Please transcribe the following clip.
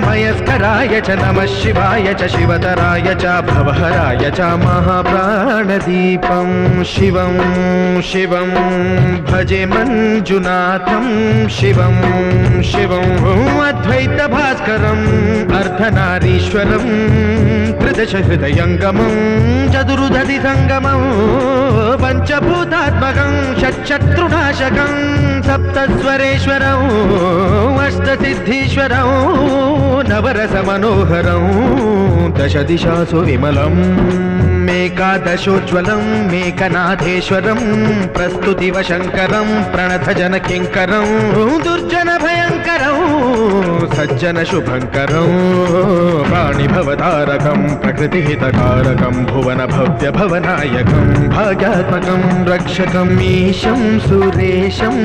मयस्कराय च नमः शिवाय च शिवतराय च भवहराय च महाप्राणदीपं शिवं शिवं भजे मंजुनाथं शिवं शिवं अद्वैतभास्करम् अर्धनारीश्वरं त्रिदशहृदयङ्गमं चतुर्दधिसङ्गमं पञ्चभूतात्मकं षट्शत्रुनाशकं सप्तस्वरेश्वरं अष्टसिद्धीश्वरं नवरसमनोहरं दशदिशासु विमलम् मेकादशोज्ज्वलं मेकनाथेश्वरं प्रस्तुतिवशङ्करं प्रणतजनकिङ्करं दुर्जनभयङ्करं सज्जनशुभङ्करं प्राणिभवतारकं प्रकृतिहितकारकं भुवनभव्यभवनायकं भाग्यात्मकं रक्षकम् ईशं सुरेशं